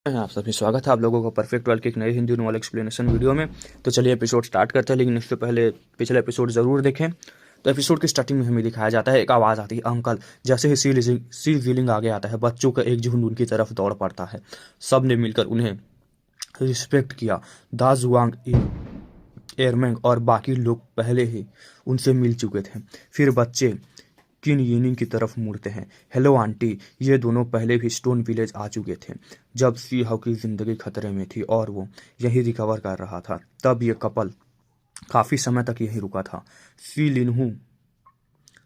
आप सभी स्वागत है आप लोगों का परफेक्ट वर्ल्ड के एक नए हिंदी नॉवल एक्सप्लेनेशन वीडियो में। तो चलिए एपिसोड स्टार्ट करते हैं, लेकिन इससे पहले पिछला एपिसोड ज़रूर देखें। तो एपिसोड की स्टार्टिंग में हमें दिखाया जाता है, एक आवाज़ आती है अंकल। जैसे ही सी विलिंग आगे आता है, बच्चों का एक झुंड उनकी तरफ दौड़ पड़ता है। सब ने मिलकर उन्हें रिस्पेक्ट किया। दाजुआंग एयरमैंग और बाकी लोग पहले ही उनसे मिल चुके थे। फिर बच्चे किन यिनिंग की तरफ मुड़ते हैं। Hello aunty. ये दोनों पहले भी स्टोन विलेज आ चुके थे जब सी हाउ की जिंदगी खतरे में थी और वो यहीं रिकवर कर रहा था। तब ये कपल काफी समय तक यहीं रुका था। सी लिनहू,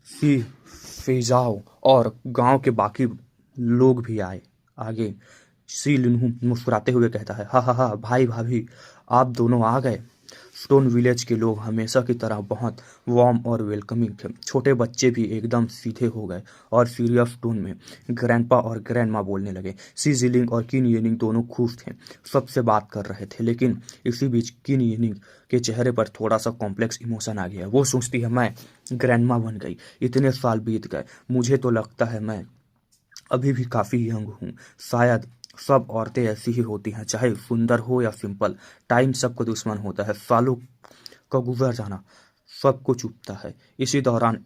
सी फेजाओ और गांव के बाकी लोग भी आए आगे। सी लिनहू मुस्कुराते हुए कहता है, हा हा हा भाई भाभी, आप दोनों आ गए। स्टोन विलेज के लोग हमेशा की तरह बहुत वार्म और वेलकमिंग थे। छोटे बच्चे भी एकदम सीधे हो गए और सीरियस टोन में ग्रैंडपा और ग्रैंडमा बोलने लगे। सी जिलिंग और किन येनिंग दोनों खुश थे, सबसे बात कर रहे थे। लेकिन इसी बीच किन येनिंग के चेहरे पर थोड़ा सा कॉम्प्लेक्स इमोशन आ गया। वो सोचती है, मैं ग्रैंडमा बन गई, इतने साल बीत गए, मुझे तो लगता है मैं अभी भी काफ़ी यंग हूँ। शायद सब औरतें ऐसी ही होती हैं, चाहे सुंदर हो या सिंपल। टाइम सबको दुश्मन होता है, सालों का गुजर जाना सबको चुभता है। इसी दौरान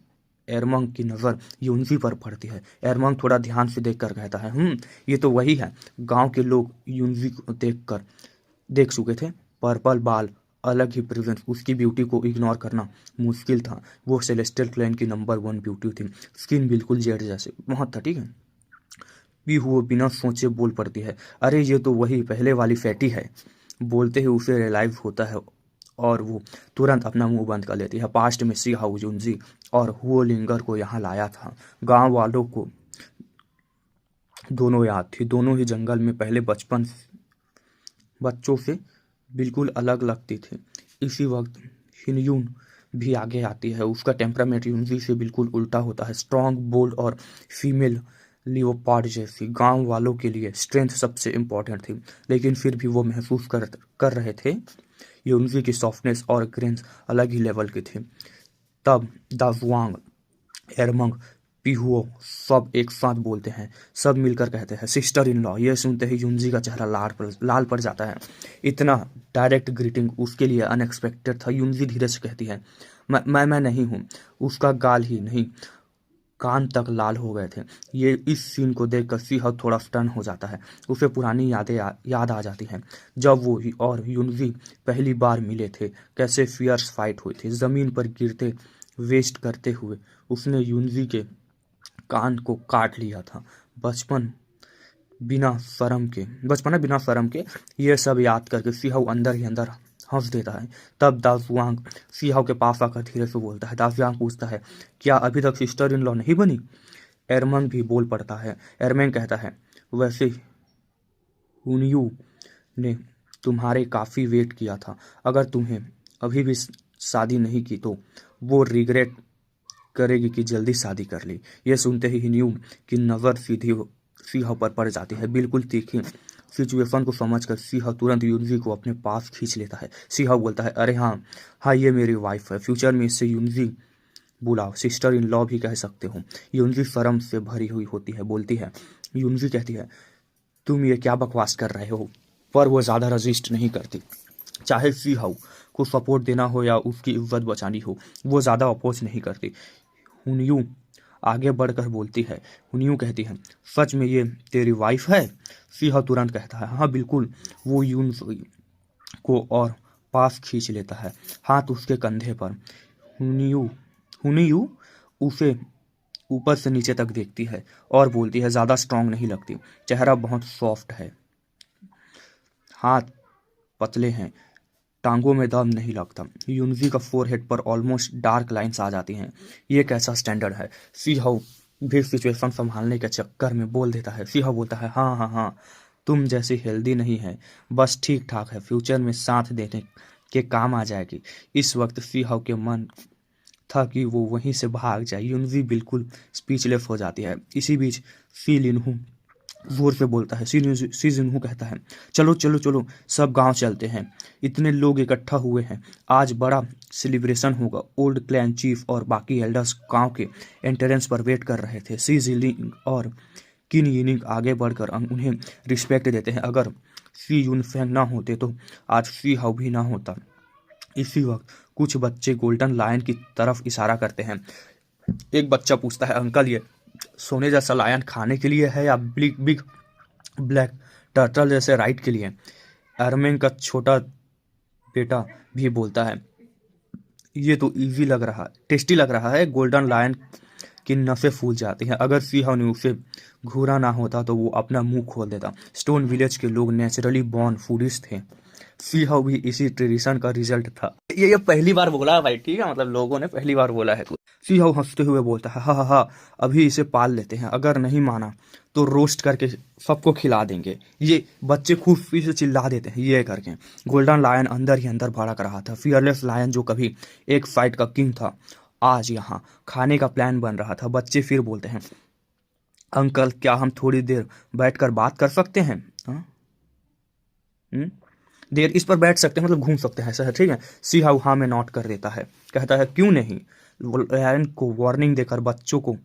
एरमंग की नज़र यूनजी पर पड़ती है। एरमंग थोड़ा ध्यान से देखकर कहता है, ये तो वही है। गांव के लोग यूनजी को देख चुके थे। पर्पल बाल, अलग ही प्रेजेंस, उसकी ब्यूटी को इग्नोर करना मुश्किल था। वो सेलेस्टियल क्लैन की नंबर 1 ब्यूटी थी। स्किन बिल्कुल जेड जैसे, बहुत था, ठीक है। भी हुआ बिना सोचे बोल पड़ती है, अरे ये तो वही पहले वाली फैटी है। बोलते ही उसे रियलाइज होता है और वो तुरंत अपना मुंह बंद कर लेती है। पास्ट में सी हाउ जुनजी और हुओ लिंगर को यहाँ लाया था। गांव वालों को दोनों याद थी। दोनों ही जंगल में पहले बचपन बच्चों से बिल्कुल अलग लगती थी। इसी वक्त हिनयून भी आगे आती है। उसका टेम्परामेंट यूनजी से बिल्कुल उल्टा होता है, स्ट्रॉन्ग, बोल्ड और फीमेल लियोपार्ड जैसी। गांव वालों के लिए स्ट्रेंथ सबसे इम्पोर्टेंट थी, लेकिन फिर भी वो महसूस कर रहे थे यूनजी की सॉफ्टनेस और ग्रेन्स अलग ही लेवल की थी। तब दाजुआंग, एरमंग, पिहुओ सब एक साथ बोलते हैं। सब मिलकर कहते हैं, सिस्टर इन लॉ। ये सुनते ही यूनजी का चेहरा लाल पड़ जाता है। इतना डायरेक्ट ग्रीटिंग उसके लिए अनएक्सपेक्टेड था। यूनजी धीरे से कहती है, मैं नहीं हूँ। उसका गाल ही नहीं, कान तक लाल हो गए थे। ये इस सीन को देखकर सीहव थोड़ा स्टन हो जाता है। उसे पुरानी याद आ जाती हैं, जब वो और यूनजी पहली बार मिले थे। कैसे फियर्स फाइट हुई थी, जमीन पर गिरते वेस्ट करते हुए उसने यूनजी के कान को काट लिया था। बचपना बिना शर्म के ये सब याद करके सिहाव अंदर ही अंदर हंस देता है। तब दासुआंग सिहाव के पास आकर धीरे से बोलता है। दासुआंग पूछता है, क्या अभी तक सिस्टर इन लॉ नहीं बनी? एरमंग भी बोल पड़ता है। एरमंग कहता है, वैसे हुनियू ने तुम्हारे काफ़ी वेट किया था। अगर तुम्हें अभी भी शादी नहीं की तो वो रिग्रेट करेगी कि जल्दी शादी कर ली। ये सुनते ही हिन्यू की नज़र सिंह पर पड़ जाती है। बिल्कुल तीखी सिचुएशन को समझकर सिंह तुरंत यूनजी को अपने पास खींच लेता है। सिंह बोलता है, अरे हाँ हाँ, ये मेरी वाइफ है। फ्यूचर में इससे यूनजी बुलाओ, सिस्टर इन लॉ भी कह सकते हो। यूनजी शर्म से भरी हुई होती है, बोलती है। यूनजी कहती है, तुम ये क्या बकवास कर रहे हो? पर वो ज़्यादा रजिस्ट नहीं करती। चाहे सी हाउ को सपोर्ट देना हो या उसकी इज्जत बचानी हो, वो ज़्यादा अपोज नहीं करती। हुनयू आगे बढ़कर बोलती है। हुनयू कहती है, सच में ये तेरी वाइफ है? सिंह तुरंत कहता है, हाँ बिल्कुल। वो यून को और पास खींच लेता है, हाथ उसके कंधे पर। हुनयू हुनयू उसे ऊपर से नीचे तक देखती है और बोलती है, ज़्यादा स्ट्रांग नहीं लगती, चेहरा बहुत सॉफ्ट है, हाथ पतले हैं, टांगों में दम नहीं लगता। यूनजी का फोरहेड पर ऑलमोस्ट डार्क लाइंस आ जाती हैं। ये कैसा स्टैंडर्ड है? सीहाउ भी सिचुएशन संभालने के चक्कर में बोल देता है। सीहाउ बोलता है, हाँ हाँ हाँ, तुम जैसी हेल्दी नहीं है, बस ठीक ठाक है, फ्यूचर में साथ देने के काम आ जाएगी। इस वक्त सीहाउ के मन था कि वो वहीं से भाग जाए। यूनजी बिल्कुल स्पीचलेस हो जाती है। इसी बीच सी लिनहू जोर से बोलता है। सी जिनहू कहता है, चलो चलो चलो, सब गांव चलते हैं, इतने लोग इकट्ठा हुए हैं, आज बड़ा सेलिब्रेशन होगा। ओल्ड क्लैन चीफ और बाकी एल्डर्स गांव के एंट्रेंस पर वेट कर रहे थे। सी जिलिंग और किन यिनिंग आगे बढ़कर उन्हें रिस्पेक्ट देते हैं। अगर शी यूनफेंग ना होते तो आज शी हाउ भी ना होता। इसी वक्त कुछ बच्चे गोल्डन लायन की तरफ इशारा करते हैं। एक बच्चा पूछता है, अंकल ये सोने जैसा लायन खाने के लिए है या बिग बिग ब्लैक टर्टल जैसे राइड के लिए? एरमेन का छोटा बेटा भी बोलता है, ये तो इजी लग रहा है, टेस्टी लग रहा है। गोल्डन लायन की नसें फूल जाती हैं। अगर सीहा ने उसे घूरा ना होता तो वो अपना मुंह खोल देता। स्टोन विलेज के लोग नेचुरली बॉर्न फूडिस्ट थे। सीहा भी इसी ट्रेडिशन का रिजल्ट था। ये पहली बार बोला है भाई, ठीक है, मतलब लोगों ने पहली बार बोला है। सीहा हंसते हुए बोलता है, हा हा हा, अभी इसे पाल लेते हैं, अगर नहीं माना तो रोस्ट करके सबको खिला देंगे। ये बच्चे खुशी से चिल्ला देते हैं ये करके। गोल्डन लायन अंदर ही अंदर भड़क रहा था। फियरलेस लायन जो कभी एक फाइट का किंग था, आज यहाँ खाने का प्लान बन रहा था। बच्चे फिर बोलते हैं, अंकल क्या हम थोड़ी देर बैठकर बात कर सकते हैं? हाँ? देर इस पर बैठ सकते हैं, मतलब घूम सकते हैं, ऐसा है, ठीक है। सीहा हाँ में नोट कर देता है, कहता है क्यों नहीं। लायन को वार्निंग देकर बच्चों को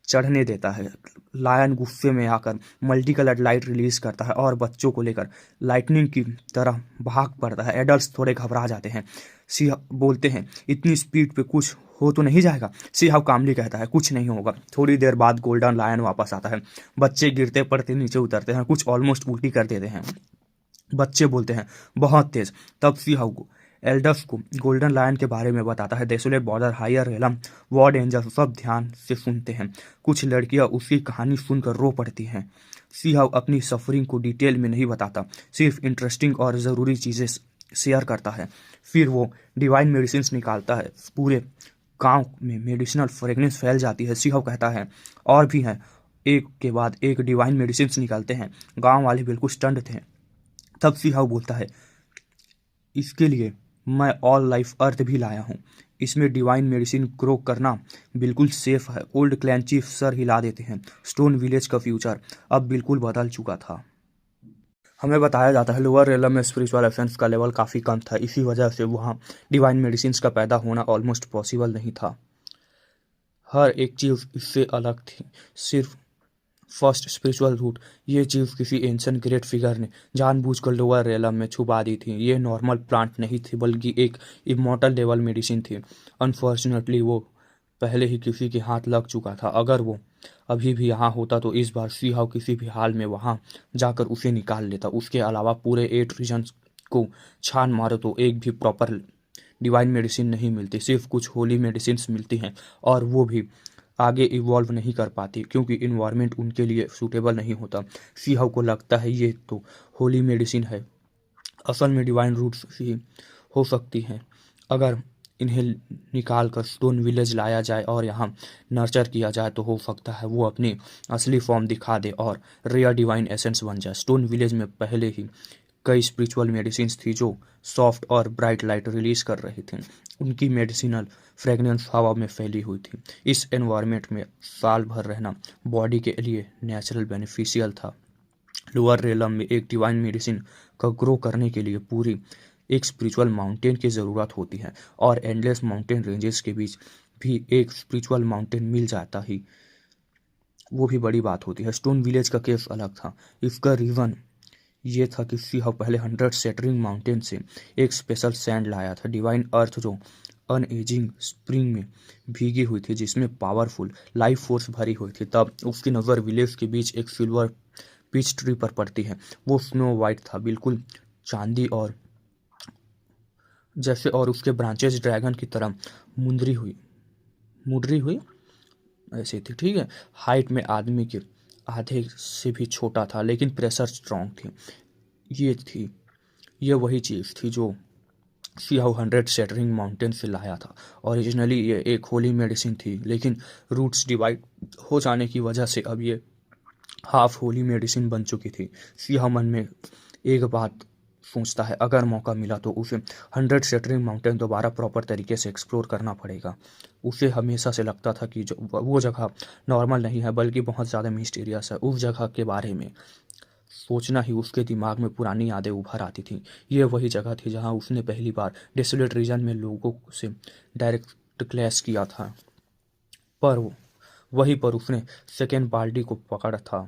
चढ़ने देता है। लायन गुस्से में आकर मल्टी कलर्ड लाइट रिलीज करता है और बच्चों को लेकर लाइटनिंग की तरह भाग पड़ता है। एडल्ट्स थोड़े घबरा जाते हैं। सिंह बोलते हैं, इतनी स्पीड पे कुछ हो तो नहीं जाएगा? सिंह कामली कहता है, कुछ नहीं होगा। थोड़ी देर बाद गोल्डन लायन वापस आता है। बच्चे गिरते पड़ते नीचे उतरते हैं, कुछ ऑलमोस्ट उल्टी कर देते हैं। बच्चे बोलते हैं, बहुत तेज। तब सिंह को एल्डर्स को गोल्डन लायन के बारे में बताता है। Desolate border, higher realm, ward angel सब ध्यान से सुनते हैं। कुछ लड़कियां उसकी कहानी सुनकर रो पड़ती हैं। सीहा अपनी सफरिंग को डिटेल में नहीं बताता, सिर्फ इंटरेस्टिंग और ज़रूरी चीज़ें शेयर करता है। फिर वो डिवाइन मेडिसिन निकालता है। पूरे गांव में मेडिसिनल फ्रेगनेंस फैल जाती है। सीहा कहता है, और भी हैं। एक के बाद एक डिवाइन मेडिसिन निकालते हैं। गांव वाले बिल्कुल स्टंड थे। तब सीहा बोलता है, इसके लिए मैं ऑल लाइफ अर्थ भी लाया हूँ। इसमें डिवाइन मेडिसिन ग्रो करना बिल्कुल सेफ है। ओल्ड क्लैन चीफ सर हिला देते हैं। स्टोन विलेज का फ्यूचर अब बिल्कुल बदल चुका था। हमें बताया जाता है लोअर रेलम में स्पिरिचुअल एसेंस का लेवल काफ़ी कम था। इसी वजह से वहाँ डिवाइन मेडिसिन का पैदा होना ऑलमोस्ट पॉसिबल नहीं था। हर एक चीज़ इससे अलग थी। सिर्फ फर्स्ट स्पिरिचुअल रूट, ये चीज़ किसी एंशिएंट ग्रेट फिगर ने जानबूझकर लोअर रेलम में छुपा दी थी। ये नॉर्मल प्लांट नहीं थी, बल्कि एक इमॉर्टल लेवल मेडिसिन थी। अनफॉर्चुनेटली वो पहले ही किसी के हाथ लग चुका था। अगर वो अभी भी यहाँ होता तो इस बार सीहाव किसी भी हाल में वहाँ जाकर उसे निकाल लेता। उसके अलावा पूरे 8 रीजन्स को छान मारो तो एक भी प्रॉपर डिवाइन मेडिसिन नहीं मिलती, सिर्फ कुछ होली मेडिसिन मिलती हैं, और वो भी आगे इवॉल्व नहीं कर पाती क्योंकि इन्वायरमेंट उनके लिए सूटेबल नहीं होता। सीहाव को लगता है ये तो होली मेडिसिन है, असल में डिवाइन रूट्स ही हो सकती हैं। अगर इन्हें निकाल कर स्टोन विलेज लाया जाए और यहाँ नर्चर किया जाए तो हो सकता है वो अपनी असली फॉर्म दिखा दे और रेयर डिवाइन एसेंस बन जाए। स्टोन विलेज में पहले ही कई स्पिरिचुअल मेडिसिन थी जो सॉफ्ट और ब्राइट लाइट रिलीज कर रही थी। उनकी मेडिसिनल फ्रेगनेंस हवा में फैली हुई थी। इस एनवायरनमेंट में साल भर रहना बॉडी के लिए नेचुरल बेनिफिशियल था। लोअर रेलम में एक डिवाइन मेडिसिन का ग्रो करने के लिए पूरी एक स्पिरिचुअल माउंटेन की ज़रूरत होती है, और एंडलेस माउंटेन रेंजेस के बीच भी एक स्पिरिचुअल माउंटेन मिल जाता ही वो भी बड़ी बात होती है। स्टोन विलेज का केस अलग था। इसका रीज़न ये था कि सीहा पहले 100 सेटरिंग माउंटेन से एक स्पेशल सैंड लाया था, डिवाइन अर्थ, जो अनएजिंग स्प्रिंग में भीगी हुई थी, जिसमें पावरफुल लाइफ फोर्स भरी हुई थी। तब उसकी नज़र विलेज के बीच एक सिल्वर पीच ट्री पर पड़ती है। वो स्नो वाइट था, बिल्कुल चांदी और जैसे, और उसके ब्रांचेस ड्रैगन की तरह मुडरी हुई ऐसी थी, ठीक है। हाइट में आदमी के आधे से भी छोटा था, लेकिन प्रेशर स्ट्रांग थी। ये वही चीज़ थी जो सीहाउ 100 सेटरिंग माउंटेन से लाया था। ओरिजिनली ये एक होली मेडिसिन थी, लेकिन रूट्स डिवाइड हो जाने की वजह से अब ये हाफ होली मेडिसिन बन चुकी थी। सीहा मन में एक बात सोचता है, अगर मौका मिला तो उसे 100 सेटरिंग माउंटेन दोबारा प्रॉपर तरीके से एक्सप्लोर करना पड़ेगा। उसे हमेशा से लगता था कि जो वो जगह नॉर्मल नहीं है बल्कि बहुत ज़्यादा मिस्टीरियस है। उस जगह के बारे में सोचना ही उसके दिमाग में पुरानी यादें उभर आती थी। ये वही जगह थी जहाँ उसने पहली बार डेसोलेट रीजन में लोगों से डायरेक्ट क्लैश किया था, पर वहीं पर उसने सेकेंड बाल्डी को पकड़ा था,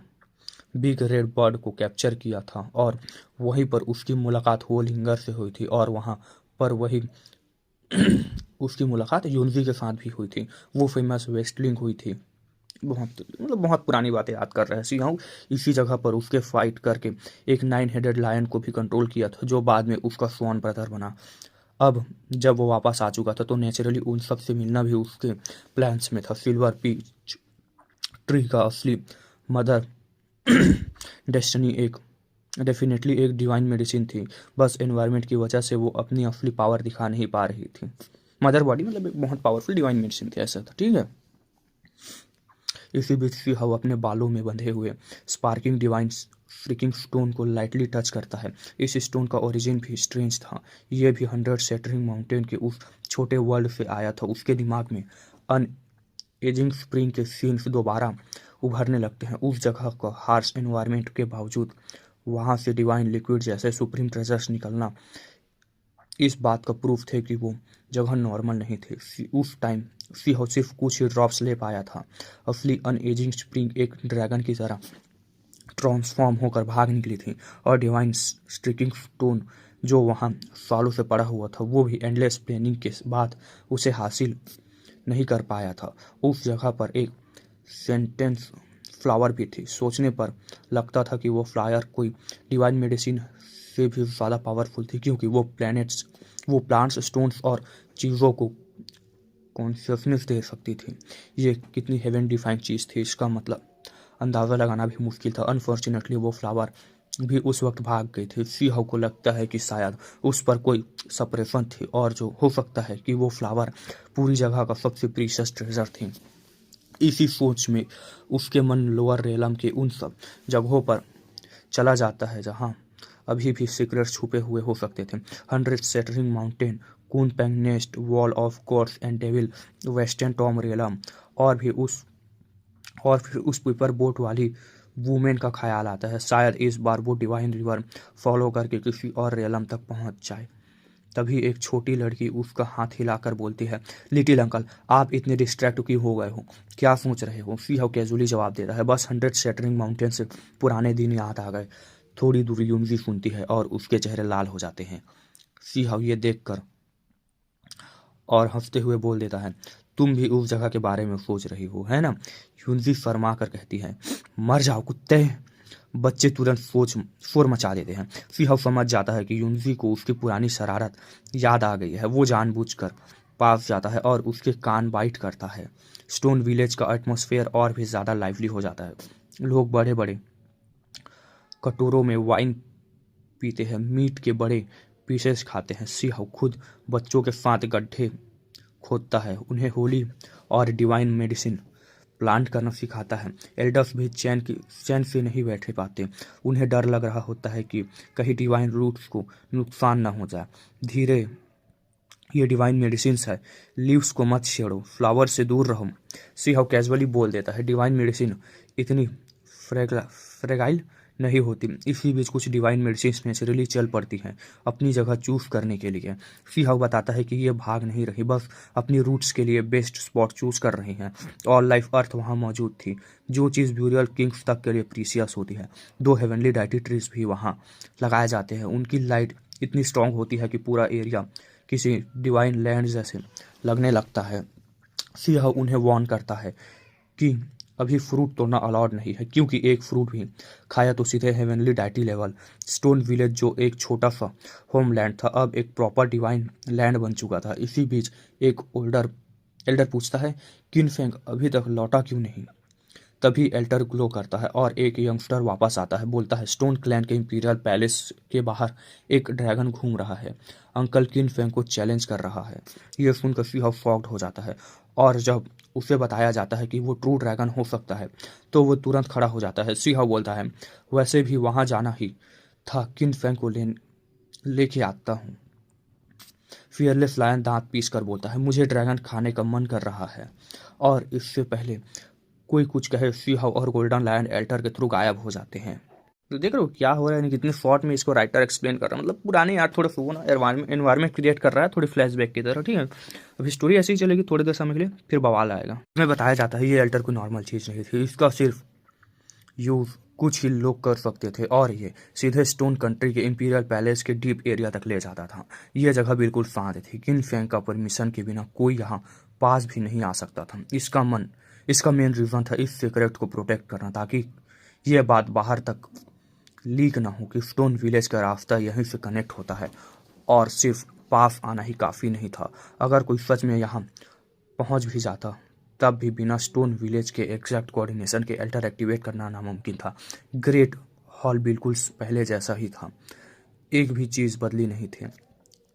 बिग रेड बर्ड को कैप्चर किया था और वहीं पर उसकी मुलाकात होलिंगर से हुई थी और वहाँ पर वही उसकी मुलाकात यूनजी के साथ भी हुई थी। वो फेमस वेस्टलिंग हुई थी। बहुत पुरानी बातें याद कर रहे हैं सिंहाऊ। इसी जगह पर उसके फाइट करके एक 9 हेडेड लायन को भी कंट्रोल किया था, जो बाद में उसका स्वॉन ब्रदर बना। अब जब वो वापस आ चुका था तो नेचुरली उन सब से मिलना भी उसके प्लान्स में था। सिल्वर पीच ट्री का असली मदर डेस्टिनी डेफिनेटली एक डिवाइन मेडिसिन थी, बस एनवायरनमेंट की वजह से वो अपनी असली पावर दिखा नहीं पा रही थी। मदर बॉडी मतलब एक बहुत पावरफुल डिवाइन मेडिसिन थी, ऐसा था, ठीक है। इसी बीच सीहाउ अपने बालों में बंधे हुए स्पार्किंग डिवाइन फ्रिकिंग स्टोन को लाइटली टच करता है। इस स्टोन का ओरिजिन भी स्ट्रेंज था। ये भी 100 सेटरिंग माउंटेन के उस छोटे वर्ल्ड से आया था। उसके दिमाग में अन एजिंग स्प्रिंग के सीन्स दोबारा उभरने लगते हैं। उस जगह का हार्श एनवायरनमेंट के बावजूद वहाँ से डिवाइन लिक्विड जैसे सुप्रीम ट्रेजर्स निकलना इस बात का प्रूफ थे कि वो जगह नॉर्मल नहीं थी। उस टाइम सीहाउ सिर्फ कुछ ही ड्रॉप्स ले पाया था। असली अनएजिंग स्प्रिंग एक ड्रैगन की तरह ट्रांसफॉर्म होकर भाग निकली थी और डिवाइन स्ट्रिकिंग स्टोन जो वहाँ सालों से पड़ा हुआ था वो भी एंडलेस प्लानिंग के बाद उसे हासिल नहीं कर पाया था। उस जगह पर एक सेंटेंस फ्लावर भी थी। सोचने पर लगता था कि वो फ्लायर कोई डिवाइन मेडिसिन से भी ज़्यादा पावरफुल थी, क्योंकि वो प्लांट्स स्टोन्स और चीज़ों को कॉन्शियसनेस दे सकती थी। ये कितनी हेवन डिफाइंड चीज़ थी, इसका मतलब अंदाज़ा लगाना भी मुश्किल था। अनफॉर्चुनेटली वो फ्लावर भी उस वक्त भाग गई थी। सीहाउ को लगता है कि शायद उस पर कोई सप्रेशन थी और जो हो सकता है कि वो फ्लावर पूरी जगह का सबसे प्रीशियस ट्रेजर थी। इसी सोच में उसके मन लोअर रेलम के उन सब जगहों पर चला जाता है जहाँ अभी भी सीक्रेट छुपे हुए हो सकते थे। 100 shattering mountain, Kun Peng nest, wall of course and devil, western tomb realm और फिर उस पेपर बोट वाली वूमेन का ख्याल आता है। शायद इस बार वो डिवाइन रिवर फॉलो करके किसी और रेलम तक पहुंच जाए। तभी एक छोटी लड़की उसका हाथ हिलाकर बोलती है, लिटिल अंकल, आप इतने डिस्ट्रैक्ट क्यों हो गए हो? क्या सोच रहे हो? सीहाउ कैजुअली जवाब देता है, बस 100 शेटरिंग माउंटेन से पुराने दिन याद आ गए। थोड़ी दूर यूनजी सुनती है और उसके चेहरे लाल हो जाते हैं। सीहाउ ये देखकर और हंसते हुए बोल देता है, तुम भी उस जगह के बारे में सोच रही हो, है ना? यूनजी शर्मा कर कहती है, मर जाओ कुत्ते। बच्चे तुरंत शोर मचा देते हैं। सीहाउ समझ जाता है कि यूनजी को उसकी पुरानी शरारत याद आ गई है। वो जानबूझकर पास जाता है और उसके कान बाइट करता है। स्टोन विलेज का एटमॉस्फेयर और भी ज़्यादा लाइवली हो जाता है। लोग बड़े बड़े कटोरों में वाइन पीते हैं, मीट के बड़े पीसेस खाते हैं। सीहाउ खुद बच्चों के साथ गड्ढे खोदता है, उन्हें होली और डिवाइन मेडिसिन प्लांट करना सिखाता है। एल्डर्स भी चैन से नहीं बैठे पाते। उन्हें डर लग रहा होता है कि कहीं डिवाइन रूट्स को नुकसान ना हो जाए। धीरे, ये डिवाइन मेडिसिन है, लीव्स को मत छेड़ो, फ्लावर से दूर रहो। सीहाउ कैजुअली बोल देता है, डिवाइन मेडिसिन इतनी फ्रेगाइल नहीं होती। इसी बीच कुछ डिवाइन मेडिसिन नेचुरली चल पड़ती हैं अपनी जगह चूज करने के लिए। सीहाउ बताता है कि ये भाग नहीं रही, बस अपनी रूट्स के लिए बेस्ट स्पॉट चूज कर रही हैं। ऑल लाइफ अर्थ वहाँ मौजूद थी, जो चीज़ ब्यूरियल किंग्स तक के लिए प्रीसियस होती है। 2 हेवनली डाइटी ट्रीज भी वहाँ लगाए जाते हैं। उनकी लाइट इतनी स्ट्रांग होती है कि पूरा एरिया किसी डिवाइन लैंड जैसे लगने लगता है। सीहाउ उन्हें वार्न करता है कि अभी फ्रूट तोड़ना अलाउड नहीं है, क्योंकि एक फ्रूट भी खाया तो सीधे heavenly deity level. Stone village जो एक छोटा सा होमलैंड था अब एक प्रॉपर डिवाइन लैंड बन चुका था। इसी बीच एक एल्डर पूछता है, किनफेंग अभी तक लौटा क्यों नहीं? तभी एल्टर ग्लो करता है और एक यंगस्टर वापस आता है। बोलता है, स्टोन क्लैन के इंपीरियल पैलेस के बाहर एक ड्रैगन घूम रहा है, अंकल किनफेंग को चैलेंज कर रहा है। यह सुनकर सीहाउ शॉक्ड हो जाता है और जब उसे बताया जाता है कि वो ट्रू ड्रैगन हो सकता है तो वो तुरंत खड़ा हो जाता है। सीहाउ बोलता है, वैसे भी वहाँ जाना ही था, किनफेंग को लेके आता हूँ। फियरलेस लायन दांत पीस कर बोलता है, मुझे ड्रैगन खाने का मन कर रहा है। और इससे पहले कोई कुछ कहे, सीहाउ और गोल्डन लायन एल्टर के थ्रू गायब हो जाते हैं। तो देख रहे हो क्या हो रहा है, यानी कितने शॉर्ट में इसको राइटर एक्सप्लेन कर रहा है, मतलब पुराने यार थोड़ा सा वो ना एनवायरमेंट क्रिएट कर रहा है, थोड़ी फ्लैशबैक की तरह, ठीक है। अभी स्टोरी ऐसी ही चलेगी थोड़ी देर समय के लिए, फिर बवाल आएगा। इसमें बताया जाता है ये अल्टर कोई नॉर्मल चीज़ नहीं थी, इसका सिर्फ यूज कुछ ही लोग कर सकते थे और ये सीधे स्टोन कंट्री के इंपीरियल पैलेस के डीप एरिया तक ले जाता था। यह जगह बिल्कुल शांत थी, किन फैंग का परमिशन के बिना कोई यहाँ पास भी नहीं आ सकता था। इसका मेन रीज़न था इस सीक्रेट को प्रोटेक्ट करना, ताकि यह बात बाहर तक लीक ना हो कि स्टोन विलेज का रास्ता यहीं से कनेक्ट होता है और सिर्फ पास आना ही काफ़ी नहीं था। अगर कोई सच में यहाँ पहुँच भी जाता तब भी बिना स्टोन विलेज के एग्जैक्ट कोऑर्डिनेशन के अल्टर एक्टिवेट करना नामुमकिन था। ग्रेट हॉल बिल्कुल पहले जैसा ही था, एक भी चीज़ बदली नहीं थी।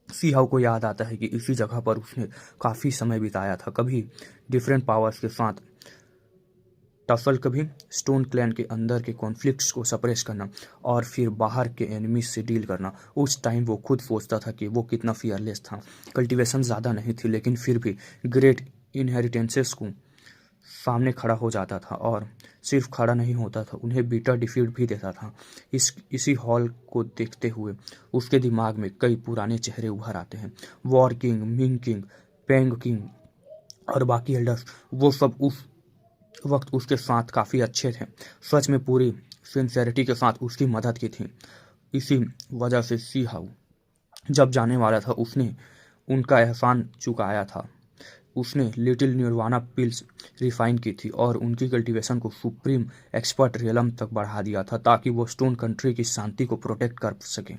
सीहाउ को याद आता है कि इसी जगह पर उसने काफ़ी समय बिताया था, कभी डिफरेंट पावर्स के साथ टसल, कभी स्टोन क्लैन के अंदर के कॉन्फ्लिक्ट्स को सप्रेस करना और फिर बाहर के एनिमीज से डील करना। उस टाइम वो खुद सोचता था कि वो कितना फियरलेस था। कल्टीवेशन ज़्यादा नहीं थी, लेकिन फिर भी ग्रेट इनहेरिटेंसेस को सामने खड़ा हो जाता था और सिर्फ खड़ा नहीं होता था, उन्हें बीटा डिफीट भी देता था। इसी हॉल को देखते हुए उसके दिमाग में कई पुराने चेहरे उभर आते हैं। वॉर किंग, मिंग किंग, पेंग किंग और बाकी एल्डर्स, वो सब उस वक्त उसके साथ काफ़ी अच्छे थे, सच में पूरी सिंसेरिटी के साथ उसकी मदद की थी। इसी वजह से सीहाउ जब जाने वाला था उसने उनका एहसान चुकाया था। उसने लिटिल निर्वाणा पिल्स रिफाइन की थी और उनकी कल्टीवेशन को सुप्रीम एक्सपर्ट रियलम तक बढ़ा दिया था, ताकि वो स्टोन कंट्री की शांति को प्रोटेक्ट कर सके।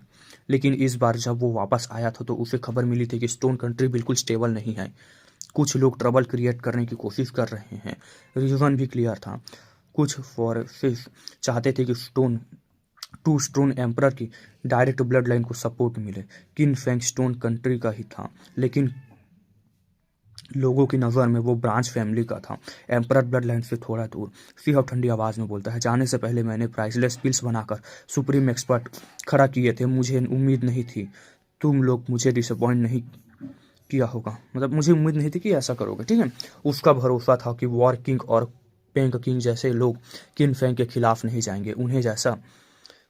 लेकिन इस बार जब वो वापस आया था तो उसे खबर मिली थी कि स्टोन कंट्री बिल्कुल स्टेबल नहीं है, कुछ लोग ट्रबल क्रिएट करने की कोशिश कर रहे हैं। रीज़न भी क्लियर था, कुछ फोर्सेस चाहते थे कि स्टोन एम्परर की डायरेक्ट ब्लड लाइन को सपोर्ट मिले। किन फैंग स्टोन कंट्री का ही था, लेकिन लोगों की नज़र में वो ब्रांच फैमिली का था, एम्परर ब्लड लाइन से थोड़ा दूर। सीहाउ ठंडी आवाज़ में बोलता है, जाने से पहले मैंने प्राइसलेस पिल्स बनाकर सुप्रीम एक्सपर्ट खड़ा किए थे। मुझे उम्मीद नहीं थी तुम लोग मुझे डिसअपॉइंट नहीं किया होगा, मतलब मुझे उम्मीद नहीं थी कि ऐसा करोगे, ठीक है। उसका भरोसा था कि वॉर किंग और पेंग किंग जैसे लोग किन फैंग के खिलाफ नहीं जाएंगे।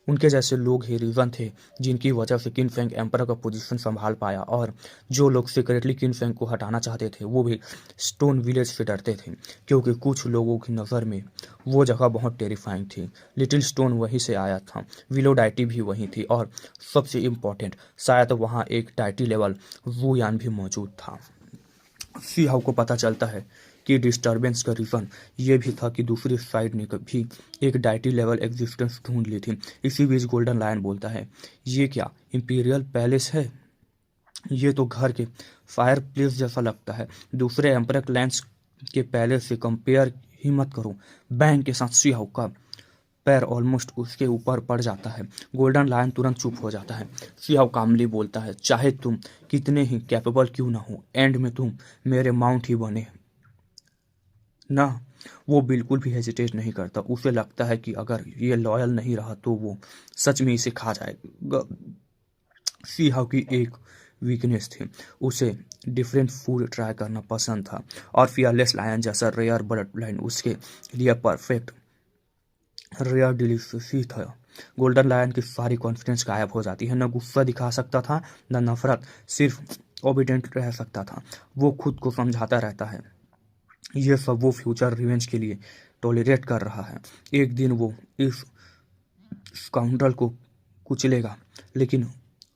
उनके जैसे लोग ही रीज़न थे जिनकी वजह से किन फैंग एम्परर का पोजीशन संभाल पाया, और जो लोग सीक्रेटली किन फैंग को हटाना चाहते थे वो भी स्टोन विलेज से डरते थे, क्योंकि कुछ लोगों की नज़र में वो जगह बहुत टेरिफाइंग थी। लिटिल स्टोन वहीं से आया था, विलो डाइटी भी वहीं थी, और सबसे इम्पोर्टेंट शायद वहाँ एक डाइटी लेवल वुयान भी मौजूद था। सीहाउ को पता चलता है कि डिस्टर्बेंस का रीज़न ये भी था कि दूसरी साइड ने भी एक डाइटी लेवल एग्जिस्टेंस ढूंढ ली थी। इसी बीच गोल्डन लायन बोलता है, ये क्या इंपीरियल पैलेस है? ये तो घर के फायर प्लेस जैसा लगता है, दूसरे एम्परर लैंड्स के पैलेस से कंपेयर ही मत करो। बैंक के साथ सीहाउ का पैर ऑलमोस्ट उसके ऊपर पड़ जाता है। गोल्डन लायन तुरंत चुप हो जाता है। सीहाउ कामली बोलता है, चाहे तुम कितने ही कैपेबल क्यों ना हो, एंड में तुम मेरे माउंट ही बने ना। वो बिल्कुल भी हेजिटेट नहीं करता, उसे लगता है कि अगर ये लॉयल नहीं रहा तो वो सच में इसे खा जाएगा। सीहाउ की एक वीकनेस थी, उसे डिफरेंट फूड ट्राई करना पसंद था, और फियरलेस लायन जैसा रेयर ब्लड लाइन उसके लिए परफेक्ट रेयर डिलीशियस था। गोल्डन लायन की सारी कॉन्फिडेंस गायब हो जाती है, न गुस्सा दिखा सकता था न नफरत, सिर्फ ओबिडेंट रह सकता था। वो खुद को समझाता रहता है ये सब वो फ्यूचर रिवेंज के लिए टॉलरेट कर रहा है, एक दिन वो इस स्काउंड्रल को कुचलेगा। लेकिन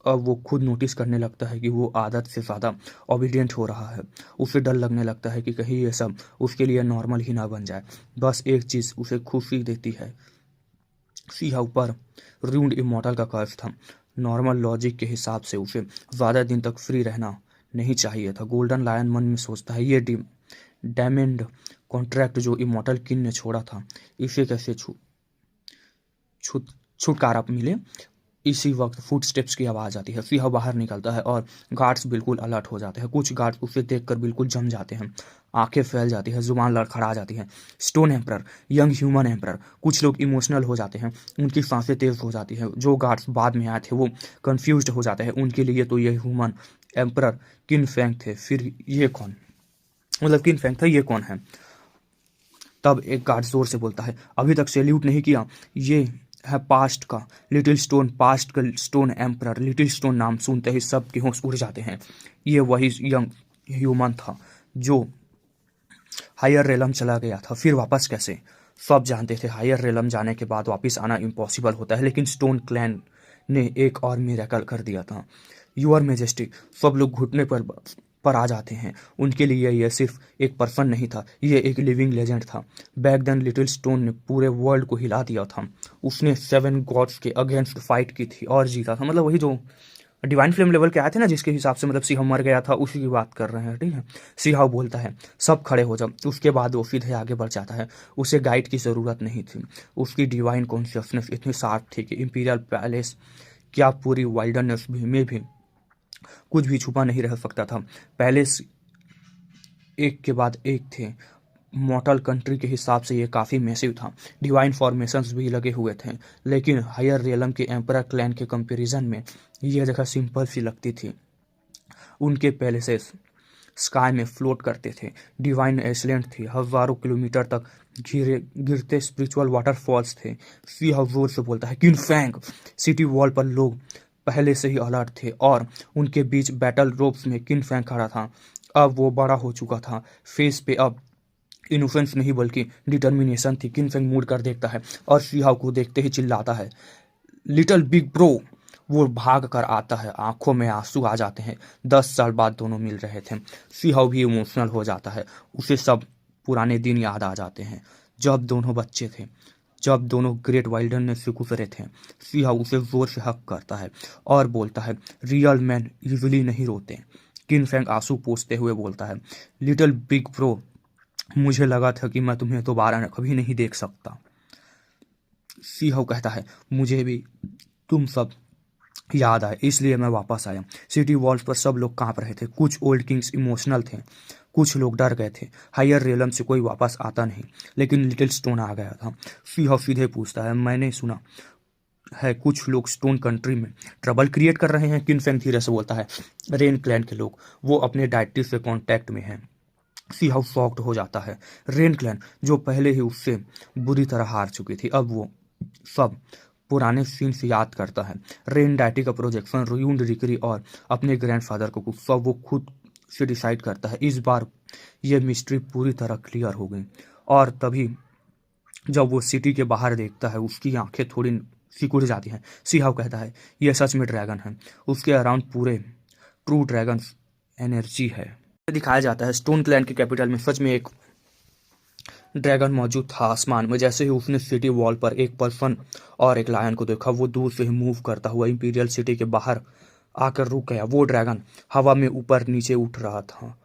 अब वो खुद नोटिस करने लगता है कि वो आदत से ज़्यादा ओबीडियंट हो रहा है। उसे डर लगने लगता है कि कहीं ये सब उसके लिए नॉर्मल ही ना बन जाए। बस एक चीज़ उसे खुशी देती है, सीहाउ पर रूंड इमॉर्टल का कर्ज था। नॉर्मल लॉजिक के हिसाब से उसे ज़्यादा दिन तक फ्री रहना नहीं चाहिए था। गोल्डन लायन मन में सोचता है, ये डायमंड कॉन्ट्रैक्ट जो इमॉर्टल किन ने छोड़ा था, इसे कैसे छुटकारा मिले। इसी वक्त फुटस्टेप्स की आवाज़ आती है। सीहाउ बाहर निकलता है और गार्ड्स बिल्कुल अलर्ट हो जाते हैं। कुछ गार्ड्स उसे देखकर बिल्कुल जम जाते हैं, आंखें फैल जाती हैं, जुबान लड़खड़ा जाती है। Stone emperor, young human emperor. कुछ लोग इमोशनल हो जाते हैं, उनकी सांसें तेज हो जाती हैं। जो गार्ड्स बाद में आए थे वो कंफ्यूज्ड हो जाते हैं, उनके लिए तो ये ह्यूमन एम्परर किन फैंग थे, फिर ये कौन, मतलब किन फैंग था, ये कौन है। तब एक गार्ड जोर से बोलता है, अभी तक सैल्यूट नहीं किया, ये है पास्ट का पास्ट का स्टोन एम्परर। लिटिल स्टोन नाम सुनते ही सबके होश उड़ जाते हैं। ये वही यंग ह्यूमन था जो हायर रेलम चला गया था, फिर वापस कैसे? सब जानते थे हायर रेलम जाने के बाद वापस आना इम्पॉसिबल होता है, लेकिन स्टोन क्लैन ने एक और मिरेकल कर दिया था। यूर मेजेस्टी, सब लोग घुटने पर आ जाते हैं। उनके लिए यह सिर्फ एक पर्सन नहीं था, ये एक लिविंग लेजेंड था। बैक देन लिटिल स्टोन ने पूरे वर्ल्ड को हिला दिया था। उसने 7 गॉड्स के अगेंस्ट फाइट की थी और जीता था। मतलब वही जो डिवाइन फ्लेम लेवल के आए थे ना, जिसके हिसाब से मतलब सिंह मर गया था, उसी की बात कर रहे हैं, ठीक है। सिंह बोलता है सब खड़े हो जाओ। उसके बाद वो सीधे आगे बढ़ जाता है। उसे गाइड की ज़रूरत नहीं थी। उसकी डिवाइन कॉन्शियसनेस इतनी शार्प थी कि इंपीरियल पैलेस क्या पूरी वाइल्डरनेस में भी कुछ भी छुपा नहीं रह सकता था। पैलेस एक के बाद एक थे। मॉर्टल कंट्री के हिसाब से ये काफ़ी मैसिव था। डिवाइन फॉर्मेशंस भी लगे हुए थे, लेकिन हायर रियलम के एम्परर क्लैन के कंपैरिजन में यह जगह सिंपल सी लगती थी। उनके पैलेसेस स्काई में फ्लोट करते थे। डिवाइन आइसलैंड थी, हजारों किलोमीटर तक गिरते स्पिरिचुअल वाटरफॉल्स थे। सी हाउ जोर से बोलता है किन फैंग। सिटी वॉल पर लोग पहले से ही अलर्ट थे और उनके बीच बैटल रोप्स में किन फैंग खड़ा था। अब वो बड़ा हो चुका था। फेस पे अब इनोसेंस नहीं बल्कि डिटर्मिनेशन थी। किन फेंग मुड़ कर देखता है और शिहाव को देखते ही चिल्लाता है, लिटिल बिग ब्रो। वो भाग कर आता है, आंखों में आंसू आ जाते हैं। 10 साल बाद दोनों मिल रहे थे। शिहाव भी इमोशनल हो जाता है। उसे सब पुराने दिन याद आ जाते हैं, जब दोनों बच्चे थे, जब दोनों ग्रेट वाइल्डरनेस से गुजरे थे। शिहाव उसे जोर से हक करता है और बोलता है, रियल मैन यूजुअली नहीं रोते। किन फेंग आंसू पोंछते हुए बोलता है, लिटिल बिग ब्रो, मुझे लगा था कि मैं तुम्हें दोबारा कभी नहीं देख सकता। सीहव कहता है, मुझे भी तुम सब याद आए, इसलिए मैं वापस आया। सिटी वॉल्स पर सब लोग कांप रहे थे। कुछ ओल्ड किंग्स इमोशनल थे, कुछ लोग डर गए थे। हायर रेलम से कोई वापस आता नहीं, लेकिन लिटिल स्टोन आ गया था। सीहव सीधे पूछता है, मैंने सुना है कुछ लोग स्टोन कंट्री में ट्रबल क्रिएट कर रहे हैं। किन फेंग धीरे से बोलता है, रेन क्लैन के लोग, वो अपने डायटी से कांटेक्ट में हैं। सी हाउ शॉक्ड हो जाता है। रेन क्लैन जो पहले ही उससे बुरी तरह हार चुकी थी, अब वो सब पुराने सीन से याद करता है। रेन डैटी का प्रोजेक्शन, रूड रिकरी और अपने ग्रैंडफादर को कुछ सब वो खुद से डिसाइड करता है। इस बार ये मिस्ट्री पूरी तरह क्लियर हो गई। और तभी जब वो सिटी के बाहर देखता है, उसकी आंखें थोड़ी सिकुड़ जाती हैं। सिहाव कहता है, यह सच में ड्रैगन है। उसके अराउंड पूरे ट्रू ड्रैगन एनर्जी है। दिखाया जाता है स्टोन क्लैन के कैपिटल में सच में एक ड्रैगन मौजूद था। आसमान में जैसे ही उसने सिटी वॉल पर एक पर्सन और एक लायन को देखा, वो दूर से ही मूव करता हुआ इंपीरियल सिटी के बाहर आकर रुक गया। वो ड्रैगन हवा में ऊपर नीचे उठ रहा था।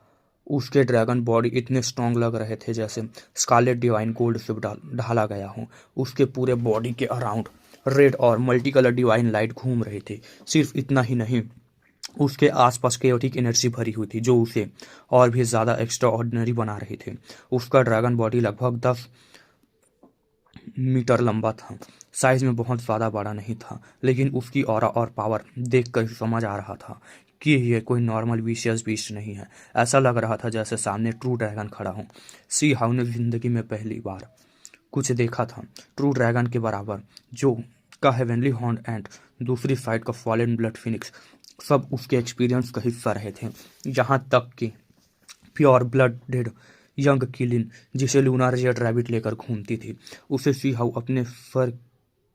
उसके ड्रैगन बॉडी इतने स्ट्रांग लग रहे थे जैसे स्कारलेट डिवाइन गोल्ड से ढाला गया हो। उसके पूरे बॉडी के अराउंड रेड और मल्टी कलर डिवाइन लाइट घूम रही थी। सिर्फ इतना ही नहीं, उसके आसपास केओटिक एनर्जी भरी हुई थी जो उसे और भी ज़्यादा एक्स्ट्रा ऑर्डिनरी बना रही थी। उसका ड्रैगन बॉडी लगभग 10 मीटर लंबा था। साइज में बहुत ज़्यादा बड़ा नहीं था, लेकिन उसकी ऑरा और पावर देखकर समझ आ रहा था कि यह कोई नॉर्मल विशियस बीस्ट नहीं है। ऐसा लग रहा था जैसे सामने ट्रू ड्रैगन खड़ा हो। सी हाउ ने जिंदगी में पहली बार कुछ देखा था ट्रू ड्रैगन के बराबर, जो का हेवनली हॉर्न एंड दूसरी साइड का फॉलन ब्लड फिनिक्स सब उसके एक्सपीरियंस का हिस्सा रहे थे। यहाँ तक कि प्योर ब्लडेड यंग किलिन, जिसे लूना रेड रैबिट लेकर घूमती थी, उसे सी हाउ अपने सर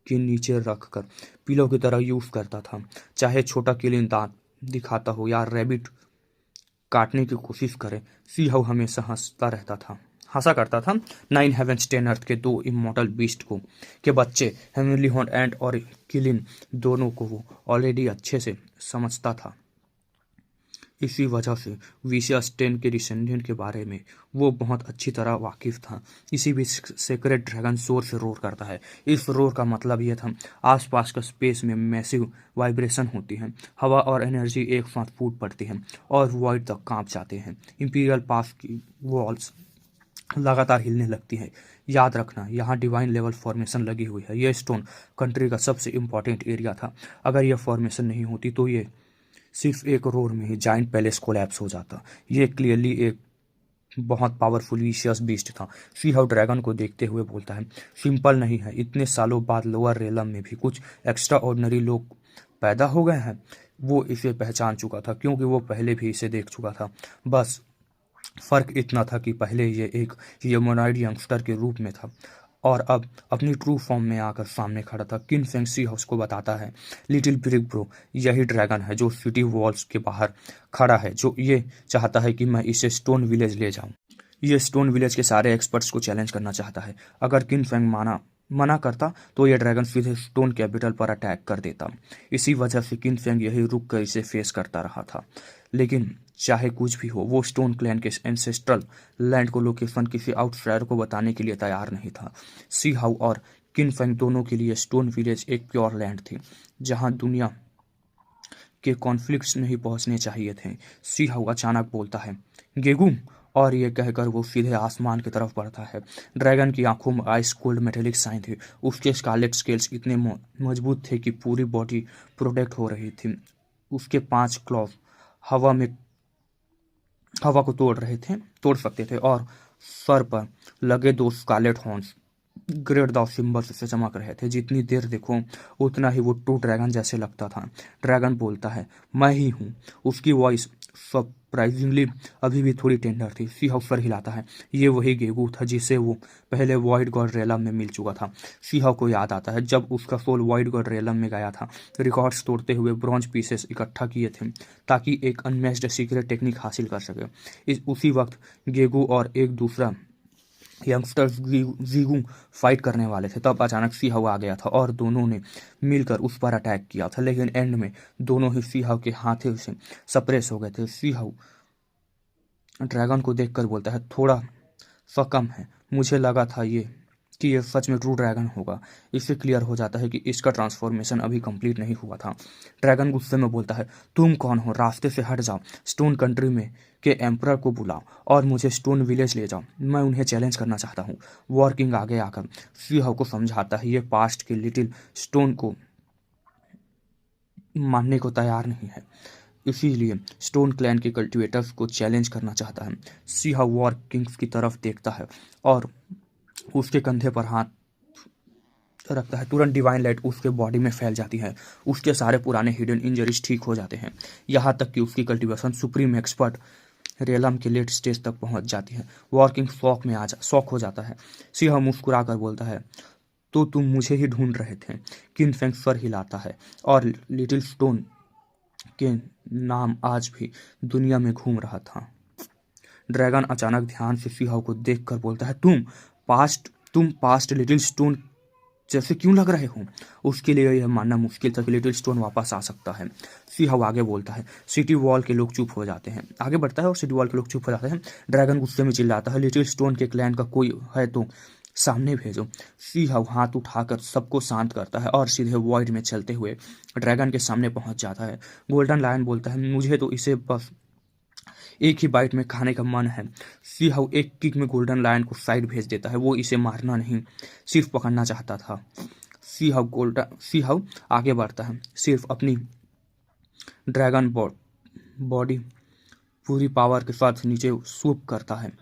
के नीचे रखकर पिलो की तरह यूज करता था। चाहे छोटा किलिन दांत दिखाता हो या रैबिट काटने की कोशिश करे, सी हाउ हमेशा हंसा करता था। 9 हेवेंस 10 अर्थ के 2 इमॉर्टल बीस्ट को के बच्चे हेवनली हॉर्न एंड और किलिन दोनों को वो ऑलरेडी अच्छे से समझता था। इसी वजह से विशियस 10 के डिसेंडेंट के बारे में वो बहुत अच्छी तरह वाकिफ था। इसी बीच सेक्रेट ड्रैगन जोर से रोर करता है। इस रोर का मतलब यह था, आसपास का स्पेस में मैसिव वाइब्रेशन होती है। हवा और एनर्जी एक साथ फूट पड़ती है और वॉइड तक कांप जाते हैं। इंपीरियल पास की वॉल्स लगातार हिलने लगती है। याद रखना, यहाँ डिवाइन लेवल फॉर्मेशन लगी हुई है। यह स्टोन कंट्री का सबसे इम्पोर्टेंट एरिया था। अगर यह फॉर्मेशन नहीं होती तो ये सिर्फ एक रोर में ही जाइंट पैलेस कोलैप्स हो जाता। ये क्लियरली एक बहुत पावरफुल विशियस बीस्ट था। सी हाउ ड्रैगन को देखते हुए बोलता है, सिंपल नहीं है, इतने सालों बाद लोअर रेलम में भी कुछ एक्स्ट्रा ऑर्डिनरी लोग पैदा हो गए हैं। वो इसे पहचान चुका था क्योंकि वो पहले भी इसे देख चुका था। बस फर्क इतना था कि पहले ये एक ह्यूमनॉइड यंगस्टर के रूप में था और अब अपनी ट्रू फॉर्म में आकर सामने खड़ा था। किन फेंग सी हाउस को बताता है, लिटिल बिग ब्रो, यही ड्रैगन है जो सिटी वॉल्स के बाहर खड़ा है, जो ये चाहता है कि मैं इसे स्टोन विलेज ले जाऊं। ये स्टोन विलेज के सारे एक्सपर्ट्स को चैलेंज करना चाहता है। अगर किन फेंग मना करता तो ये ड्रैगन सीधे स्टोन कैपिटल पर अटैक कर देता। इसी वजह से किन फेंग यही रुक कर इसे फेस करता रहा था। लेकिन चाहे कुछ भी हो, वो स्टोन क्लैन के एंसेस्ट्रल लैंड को लोकेशन किसी आउटसाइडर को बताने के लिए तैयार नहीं था। सी हाउ और किन फेंग दोनों के लिए स्टोन विलेज एक प्योर लैंड थी जहां दुनिया के कॉन्फ्लिक्ट्स नहीं पहुंचने चाहिए थे। सी हाउ अचानक बोलता है, गेगू, और ये कहकर वो सीधे आसमान की तरफ बढ़ता है। ड्रैगन की आंखों में आइस कोल्ड मेटेलिक साइन थे। उसके स्कारलेट स्केल्स इतने मजबूत थे कि पूरी बॉडी प्रोटेक्ट हो रही थी। उसके 5 क्लॉव हवा को तोड़ सकते थे और सर पर लगे 2 scarlet horns great the symbols से चमक रहे थे। जितनी देर देखो उतना ही वो ट्रू ड्रैगन जैसे लगता था। ड्रैगन बोलता है, मैं ही हूँ। उसकी वॉइस सरप्राइजिंगली अभी भी थोड़ी टेंडर थी। सी हाउ सर हिलाता है, ये वही गेगू था जिसे वो पहले वॉइड गॉड रेलम में मिल चुका था। सी हाउ को याद आता है जब उसका सोल वॉइड गॉड रेलम में गया था, रिकॉर्ड्स तोड़ते हुए ब्रॉन्ज पीसेस इकट्ठा किए थे ताकि एक अनमैच्ड सीक्रेट टेक्निक हासिल कर सके। उसी वक्त गेगू और एक दूसरा यंगस्टर्स जीगू फाइट करने वाले थे। तब अचानक सी हाउ आ गया था और दोनों ने मिलकर उस पर अटैक किया था। लेकिन एंड में दोनों ही सी हाउ के हाथों से सप्रेस हो गए थे। सी हाउ ड्रैगन को देखकर बोलता है, थोड़ा सा कम है, मुझे लगा था कि ये सच में ट्रू ड्रैगन होगा। इससे क्लियर हो जाता है कि इसका ट्रांसफॉर्मेशन अभी कंप्लीट नहीं हुआ था। ड्रैगन गुस्से में बोलता है, तुम कौन हो, रास्ते से हट जाओ, स्टोन कंट्री में के एम्परर को बुलाओ और मुझे स्टोन विलेज ले जाओ, मैं उन्हें चैलेंज करना चाहता हूँ। वॉर किंग आगे आकर सी हाउ को समझाता है ये पास्ट के लिटिल स्टोन को मानने को तैयार नहीं है, इसीलिए स्टोन क्लैन के कल्टिवेटर्स को चैलेंज करना चाहता है। सी हाउ वॉर किंग्स की तरफ देखता है और उसके कंधे पर हाथ रखता है। तुरंत डिवाइन लाइट उसके बॉडी में फैल जाती है। उसके सारे पुराने हिडन इंजरीज ठीक हो जाते हैं, यहाँ तक कि उसकी कल्टीवेशन सुप्रीम एक्सपर्ट रेलम के लेट स्टेज तक पहुंच जाती है। वॉर्किंग शॉक हो जाता है। सी हाउ मुस्कुरा कर बोलता है, तो तुम मुझे ही ढूंढ रहे थे। किन फेंग सर हिलाता है और लिटिल स्टोन के नाम आज भी दुनिया में घूम रहा था। ड्रैगन अचानक ध्यान से सी हाउ को देखकर बोलता है, तुम पास्ट लिटिल स्टोन जैसे क्यों लग रहे हो। उसके लिए यह मानना मुश्किल था कि लिटिल स्टोन वापस आ सकता है। सी हाउ आगे बोलता है, सिटी वॉल के लोग चुप हो जाते हैं। आगे बढ़ता है और सिटी वॉल के लोग चुप हो जाते हैं। ड्रैगन गुस्से में चिल्लाता है, लिटिल स्टोन के क्लैन का कोई है तो सामने भेजो। सी हाउ हाथ उठाकर सबको शांत करता है और सीधे वॉइड में चलते हुए ड्रैगन के सामने पहुंच जाता है। गोल्डन लायन बोलता है, मुझे तो इसे बस एक ही बाइट में खाने का मन है। सी हाउ एक किक में गोल्डन लायन को साइड भेज देता है। वो इसे मारना नहीं, सिर्फ पकड़ना चाहता था। सी हाउ आगे बढ़ता है, सिर्फ अपनी ड्रैगन बॉडी पूरी पावर के साथ नीचे सूप करता है।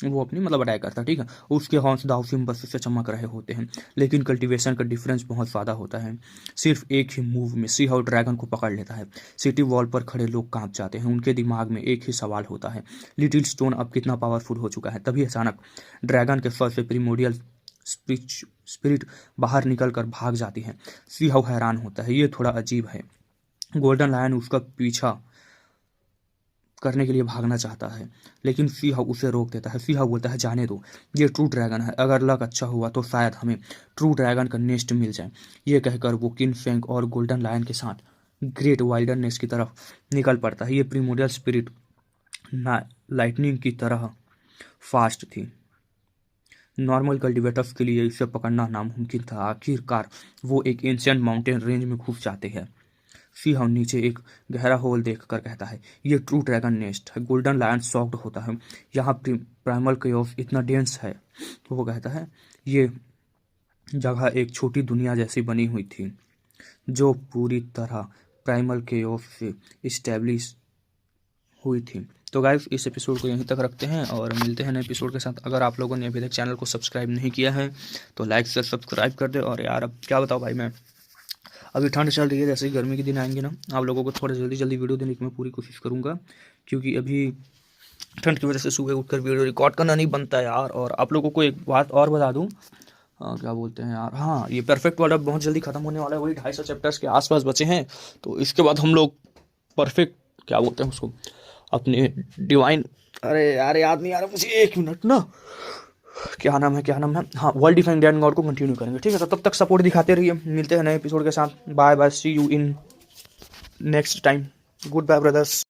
वो अपनी अटैक करता है, ठीक है। उसके हॉर्न्स दाव सिंबल से चमक रहे होते हैं, लेकिन कल्टीवेशन का डिफरेंस बहुत ज़्यादा होता है। सिर्फ एक ही मूव में सी हाउ ड्रैगन को पकड़ लेता है। सिटी वॉल पर खड़े लोग कांप जाते हैं। उनके दिमाग में एक ही सवाल होता है, लिटिल स्टोन अब कितना पावरफुल हो चुका है। तभी अचानक ड्रैगन के सर से प्रीमोडियल स्पिरिट बाहर निकल कर भाग जाती है। सी हाउ हैरान होता है, ये थोड़ा अजीब है। गोल्डन लायन उसका पीछा करने के लिए भागना चाहता है, लेकिन सी हाउ उसे रोक देता है। सी हाउ बोलता है, जाने दो, ये ट्रू ड्रैगन है, अगर लक अच्छा हुआ तो शायद हमें ट्रू ड्रैगन का नेस्ट मिल जाए। ये कहकर वो किन फेंग और गोल्डन लायन के साथ ग्रेट वाइल्डरनेस की तरफ निकल पड़ता है। ये प्रीमोडियल स्पिरिट लाइटनिंग की तरह फास्ट थी। नॉर्मल कल्टिवेटर्स के लिए इसे पकड़ना नामुमकिन था। आखिरकार वो एक एंशिएंट माउंटेन रेंज में घुस जाते हैं। सी हाउ नीचे एक गहरा होल देखकर कहता है, ये ट्रू ड्रैगन नेस्ट है। गोल्डन लायन शॉक्ड होता है, यहाँ प्राइमल केओस इतना डेंस है। तो वो कहता है, ये जगह एक छोटी दुनिया जैसी बनी हुई थी जो पूरी तरह प्राइमल केओस से इस्टेब्लिश हुई थी। तो गाइस इस एपिसोड को यहीं तक रखते हैं और मिलते हैं नए एपिसोड के साथ। अगर आप लोगों ने अभी तक चैनल को सब्सक्राइब नहीं किया है तो लाइक से सब्सक्राइब कर दे। और यार अब क्या बताऊँ भाई, मैं अभी ठंड चल रही है, जैसे ही गर्मी के दिन आएंगे ना, आप लोगों को थोड़ा जल्दी जल्दी वीडियो देने की मैं पूरी कोशिश करूँगा, क्योंकि अभी ठंड की वजह से सुबह उठकर वीडियो रिकॉर्ड करना नहीं बनता यार। और आप लोगों को एक बात और बता दूँ, क्या बोलते हैं यार, हाँ ये परफेक्ट वर्ल्ड अब बहुत जल्दी खत्म होने वाला है, वही 250 चैप्टर्स के आसपास बचे हैं। तो इसके बाद हम लोग परफेक्ट, क्या बोलते हैं उसको, अपने डिवाइन, अरे यार याद नहीं आ रहा मुझे, 1 मिनट ना, क्या नाम है, हाँ वर्ल्ड डिफाइंड डैन गॉड को कंटिन्यू करेंगे। ठीक है, तो तब तक सपोर्ट दिखाते रहिए। मिलते हैं नए एपिसोड के साथ। Bye bye, see you in next time. Goodbye brothers.